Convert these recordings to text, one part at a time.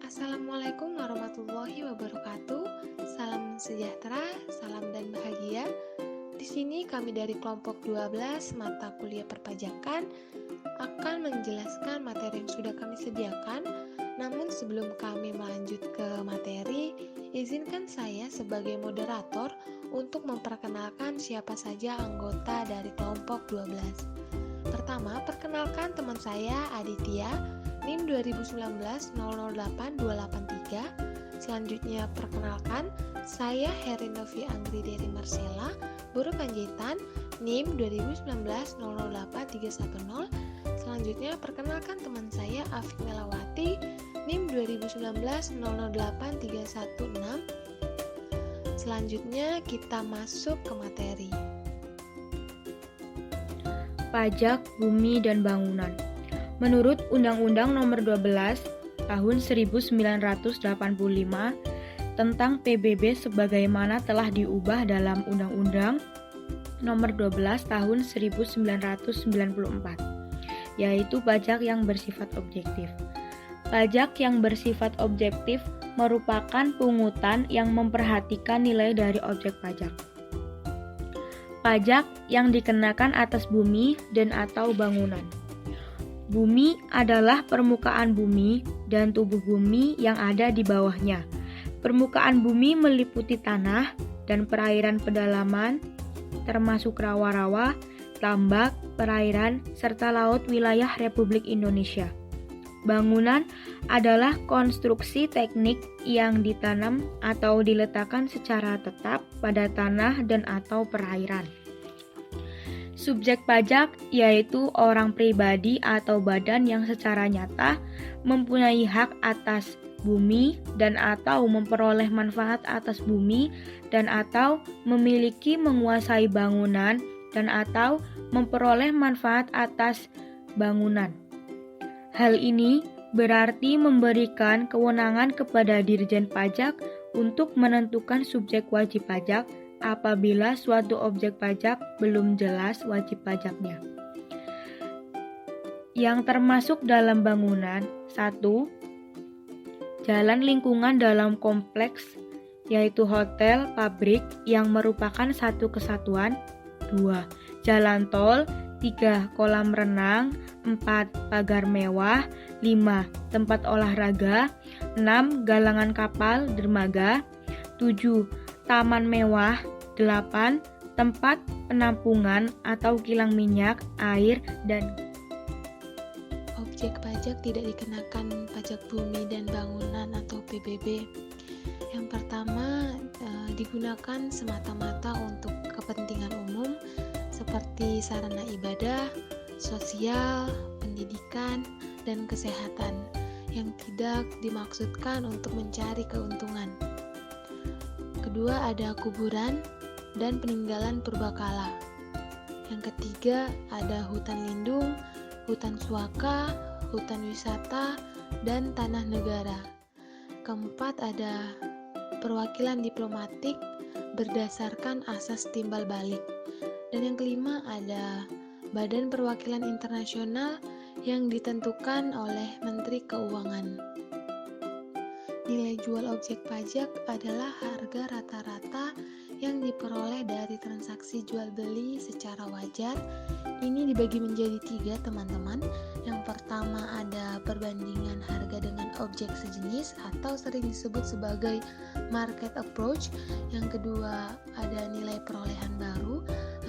Assalamualaikum warahmatullahi wabarakatuh. Salam sejahtera, salam dan bahagia. Di sini kami dari kelompok 12 mata kuliah perpajakan akan menjelaskan materi yang sudah kami sediakan. Namun sebelum kami melanjut ke materi, izinkan saya sebagai moderator untuk memperkenalkan siapa saja anggota dari kelompok 12. Pertama, perkenalkan teman saya Aditya, NIM 2019-008283. Selanjutnya perkenalkan, saya Herinovi Anggri dari Marcella, Buruh Panjaitan, NIM 2019-008310. Selanjutnya perkenalkan teman saya Afik Melawati, NIM 2019-008316. Selanjutnya kita masuk ke materi. Pajak, bumi, dan bangunan. Menurut Undang-Undang Nomor 12 Tahun 1985 tentang PBB sebagaimana telah diubah dalam Undang-Undang Nomor 12 Tahun 1994, yaitu pajak yang bersifat objektif. Pajak yang bersifat objektif merupakan pungutan yang memperhatikan nilai dari objek pajak. Pajak yang dikenakan atas bumi dan atau bangunan. Bumi adalah permukaan bumi dan tubuh bumi yang ada di bawahnya. Permukaan bumi meliputi tanah dan perairan pedalaman, termasuk rawa-rawa, tambak, perairan, serta laut wilayah Republik Indonesia. Bangunan adalah konstruksi teknik yang ditanam atau diletakkan secara tetap pada tanah dan atau perairan. Subjek pajak yaitu orang pribadi atau badan yang secara nyata mempunyai hak atas bumi dan atau memperoleh manfaat atas bumi dan atau memiliki menguasai bangunan dan atau memperoleh manfaat atas bangunan. Hal ini berarti memberikan kewenangan kepada Dirjen Pajak untuk menentukan subjek wajib pajak apabila suatu objek pajak belum jelas wajib pajaknya. Yang termasuk dalam bangunan: 1. Jalan lingkungan dalam kompleks, yaitu hotel, pabrik yang merupakan satu kesatuan. 2. Jalan tol. 3. Kolam renang. 4. Pagar mewah. 5. Tempat olahraga. 6. Galangan kapal, dermaga. 7. Taman mewah. 8. Tempat penampungan atau kilang minyak, air, dan Objek pajak tidak dikenakan pajak bumi dan bangunan atau PBB. Yang pertama, digunakan semata-mata untuk kepentingan umum seperti sarana ibadah, sosial, pendidikan, dan kesehatan yang tidak dimaksudkan untuk mencari keuntungan. Kedua, ada kuburan dan peninggalan purbakala. Yang ketiga, ada hutan lindung, hutan suaka, hutan wisata, dan tanah negara. Keempat, ada perwakilan diplomatik berdasarkan asas timbal balik. Dan yang kelima, ada Badan Perwakilan Internasional yang ditentukan oleh Menteri Keuangan. Nilai jual objek pajak adalah harga rata-rata yang diperoleh dari transaksi jual beli secara wajar. Ini dibagi menjadi 3, teman-teman. Yang pertama ada perbandingan harga dengan objek sejenis atau sering disebut sebagai market approach. Yang kedua ada nilai perolehan baru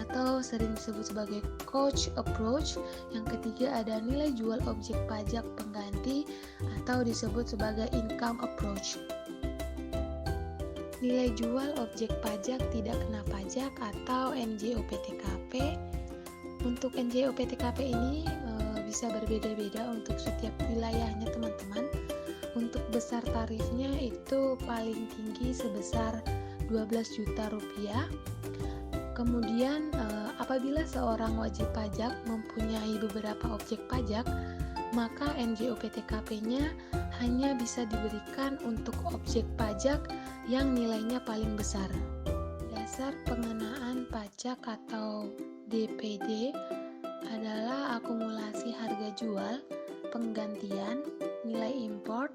atau sering disebut sebagai cost approach. Yang ketiga ada nilai jual objek pajak pengganti atau disebut sebagai income approach. Nilai jual objek pajak tidak kena pajak atau NJOP-TKP. Untuk NJOP-TKP ini bisa berbeda-beda untuk setiap wilayahnya, teman-teman. Untuk besar tarifnya itu paling tinggi sebesar 12 juta rupiah. Kemudian apabila seorang wajib pajak mempunyai beberapa objek pajak, maka NJOP-TKP-nya hanya bisa diberikan untuk objek pajak yang nilainya paling besar. Dasar pengenaan pajak atau DPD adalah akumulasi harga jual, penggantian, nilai import,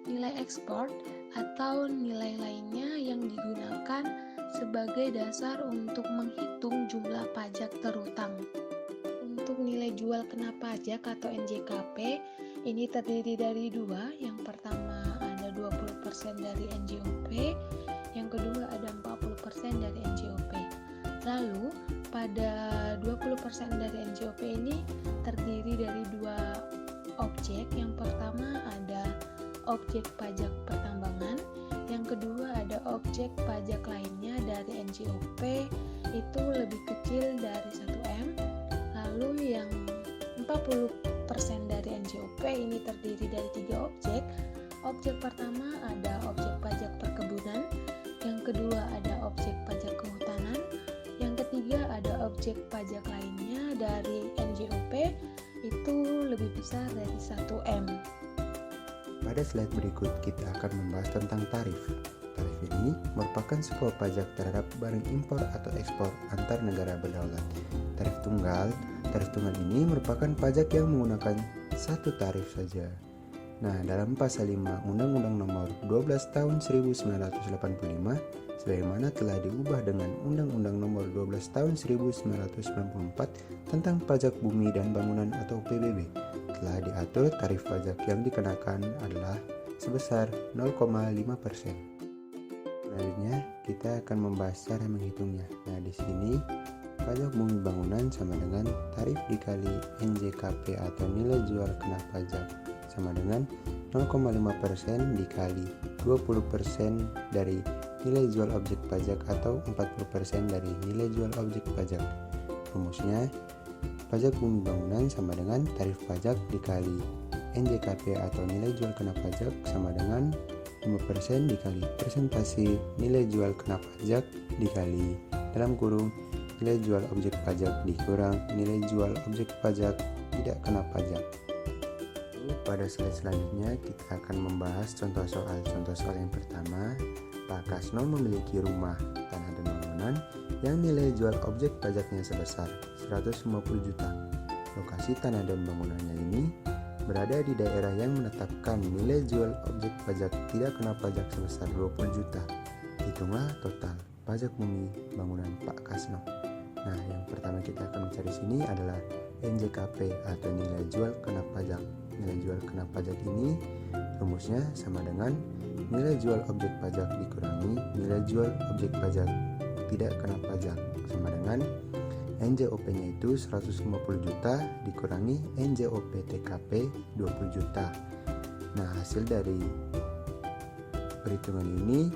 nilai ekspor atau nilai lainnya yang digunakan sebagai dasar untuk menghitung jumlah pajak terutang. Untuk nilai jual kena pajak atau NJKP, ini terdiri dari dua. Yang pertama ada 20% dari NJOP, yang kedua ada 40% dari NJOP. Lalu pada 20% dari NJOP ini terdiri dari dua objek. Yang pertama ada objek pajak pertambangan, yang kedua ada objek pajak lainnya dari NJOP itu lebih kecil dari 1M. Lalu yang 40% dari NJOP ini terdiri dari tiga objek. Objek pertama ada objek pajak perkebunan, yang kedua ada objek pajak kehutanan, yang ketiga ada objek pajak lainnya dari NJOP itu lebih besar dari 1M. Pada slide berikut kita akan membahas tentang tarif. Tarif ini merupakan sebuah pajak terhadap barang impor atau ekspor antar negara berdaulat. Tarif tunggal ini merupakan pajak yang menggunakan satu tarif saja. Nah, dalam pasal 5 Undang-Undang Nomor 12 Tahun 1985 sebagaimana telah diubah dengan Undang-Undang Nomor 12 Tahun 1994 tentang pajak bumi dan bangunan atau PBB, telah diatur tarif pajak yang dikenakan adalah sebesar 0,5%. Selanjutnya, kita akan membahas cara menghitungnya. Nah, di sini pajak bumi bangunan sama dengan tarif dikali NJKP atau nilai jual kena pajak sama dengan 0,5% dikali 20% dari nilai jual objek pajak atau 40% dari nilai jual objek pajak. Rumusnya, pajak bumi bangunan sama dengan tarif pajak dikali NJKP atau nilai jual kena pajak sama dengan 5% dikali presentasi nilai jual kena pajak dikali dalam kurung nilai jual objek pajak dikurang nilai jual objek pajak tidak kena pajak. Pada slide selanjutnya kita akan membahas contoh soal. Contoh soal yang pertama, Pak Kasno memiliki rumah, tanah dan bangunan yang nilai jual objek pajaknya sebesar 150 juta. Lokasi tanah dan bangunannya ini berada di daerah yang menetapkan nilai jual objek pajak tidak kena pajak sebesar 20 juta. Hitunglah total pajak bumi bangunan Pak Kasno. Nah, yang pertama kita akan mencari sini adalah NJKP atau nilai jual kena pajak. Nilai jual kena pajak ini rumusnya sama dengan nilai jual objek pajak dikurangi nilai jual objek pajak tidak kena pajak sama dengan NJOP-nya itu 150 juta dikurangi NJOP TKP 20 juta. Nah, hasil dari perhitungan ini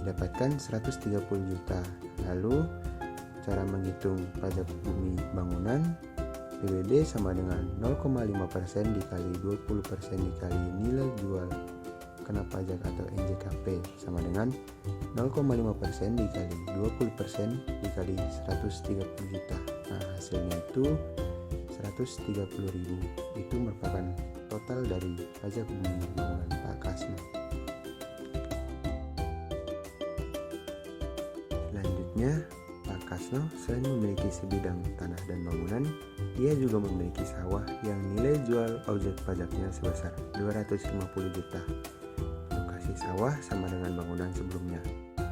didapatkan 130 juta. Lalu cara menghitung pajak bumi bangunan PBB sama dengan 0,5% dikali 20% dikali nilai jual kena pajak atau NJKP sama dengan 0,5% dikali 20% dikali 130 juta. Nah, hasilnya itu 130.000. Itu merupakan total dari pajak bumi bangunan Pak Kasno. Selanjutnya, Pak Kasno selain memiliki sebidang tanah dan bangunan, dia juga memiliki sawah yang nilai jual objek pajaknya sebesar 250 juta. Lokasi sawah sama dengan bangunan sebelumnya.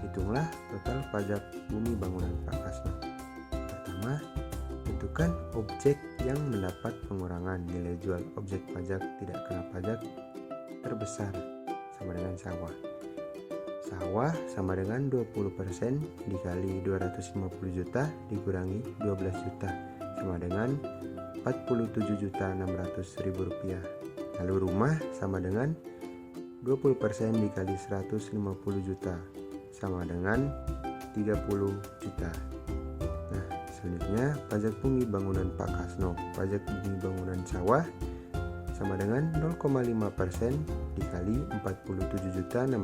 Hitunglah total pajak bumi bangunan Pak Kasno. Pertama, tentukan objek yang mendapat pengurangan nilai jual objek pajak tidak kena pajak terbesar sama dengan sawah. Sawah sama dengan 20% dikali 250 juta dikurangi 12 juta sama dengan 47.600.000 rupiah. Lalu rumah sama dengan 20% dikali 150 juta sama dengan 30 juta. Nah, selanjutnya pajak bumi bangunan Pak Kasno. Pajak bumi bangunan sawah sama dengan 0,5% dikali 47.600.000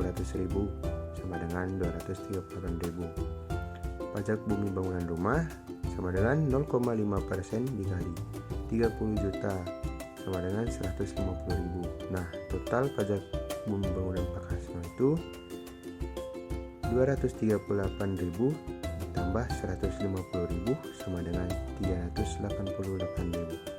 sama dengan 238.000. Pajak bumi bangunan rumah sama dengan 0,5% dikali 30 juta sama dengan 150.000. Nah, total pajak bumi bangunan Pak Kasno itu 238.000 ditambah 150.000 sama dengan 388.000.